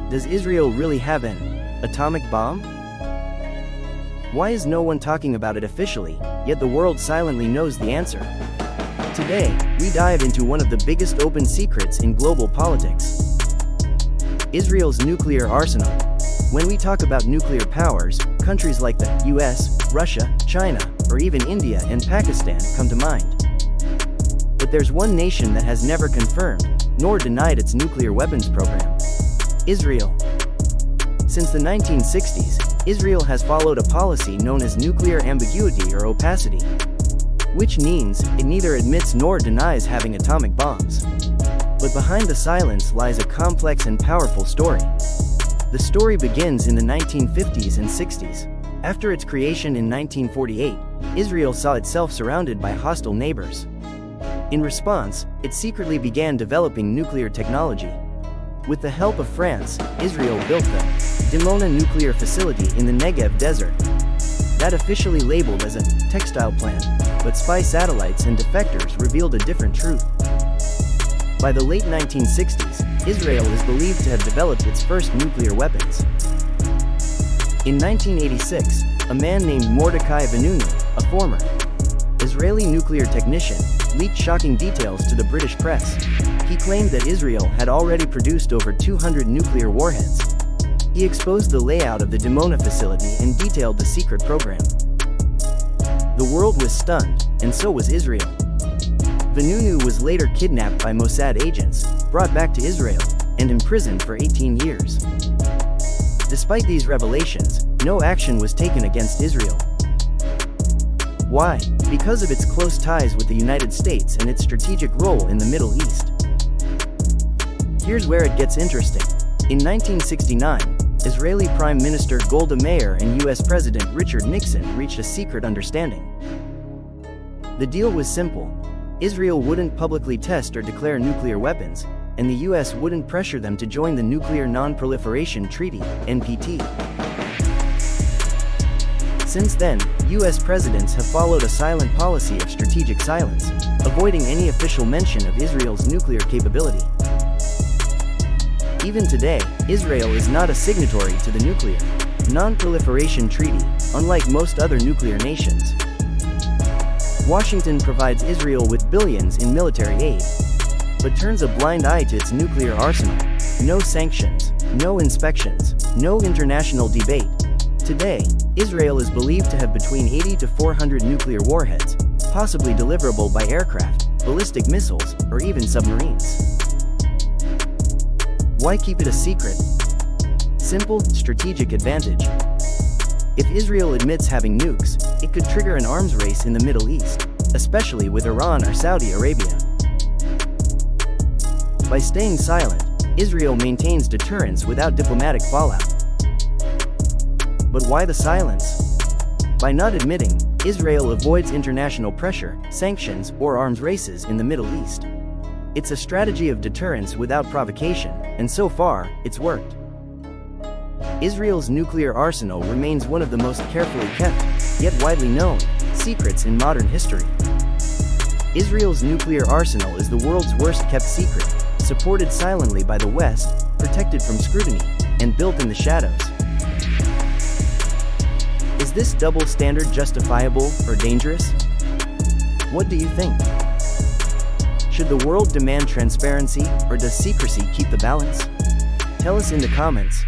Does Israel really have an atomic bomb? Why is no one talking about it officially, yet the world silently knows the answer? Today, we dive into one of the biggest open secrets in global politics: Israel's nuclear arsenal. When we talk about nuclear powers, countries like the US, Russia, China, or even India and Pakistan come to mind. But there's one nation that has never confirmed, nor denied its nuclear weapons program: Israel. Since the 1960s, Israel has followed a policy known as nuclear ambiguity or opacity, which means it neither admits nor denies having atomic bombs. But behind the silence lies a complex and powerful story. The story begins in the 1950s and 60s. After its creation in 1948, Israel saw itself surrounded by hostile neighbors. In response, it secretly began developing nuclear technology. With the help of France, Israel built the Dimona nuclear facility in the Negev desert. That officially labeled as a textile plant, but spy satellites and defectors revealed a different truth. By the late 1960s, Israel is believed to have developed its first nuclear weapons. In 1986, a man named Mordechai Vanunu, a former Israeli nuclear technician, leaked shocking details to the British press. He claimed that Israel had already produced over 200 nuclear warheads. He exposed the layout of the Dimona facility and detailed the secret program. The world was stunned, and so was Israel. Vanunu was later kidnapped by Mossad agents, brought back to Israel, and imprisoned for 18 years. Despite these revelations, no action was taken against Israel. Why? Because of its close ties with the United States and its strategic role in the Middle East. Here's where it gets interesting. In 1969, Israeli Prime Minister Golda Meir and US President Richard Nixon reached a secret understanding. The deal was simple: Israel wouldn't publicly test or declare nuclear weapons, and the US wouldn't pressure them to join the Nuclear Non-Proliferation Treaty, NPT. Since then, US presidents have followed a silent policy of strategic silence, avoiding any official mention of Israel's nuclear capability. Even today, Israel is not a signatory to the Nuclear Non-Proliferation Treaty, unlike most other nuclear nations. Washington provides Israel with billions in military aid, but turns a blind eye to its nuclear arsenal. No sanctions, no inspections, no international debate. Today, Israel is believed to have between 80 to 400 nuclear warheads, possibly deliverable by aircraft, ballistic missiles, or even submarines. Why keep it a secret? Simple, strategic advantage. If Israel admits having nukes, it could trigger an arms race in the Middle East, especially with Iran or Saudi Arabia. By staying silent, Israel maintains deterrence without diplomatic fallout. But why the silence? By not admitting, Israel avoids international pressure, sanctions, or arms races in the Middle East. It's a strategy of deterrence without provocation, and so far, it's worked. Israel's nuclear arsenal remains one of the most carefully kept, yet widely known, secrets in modern history. Israel's nuclear arsenal is the world's worst-kept secret, supported silently by the West, protected from scrutiny, and built in the shadows. Is this double standard justifiable or dangerous? What do you think? Should the world demand transparency, or does secrecy keep the balance? Tell us in the comments.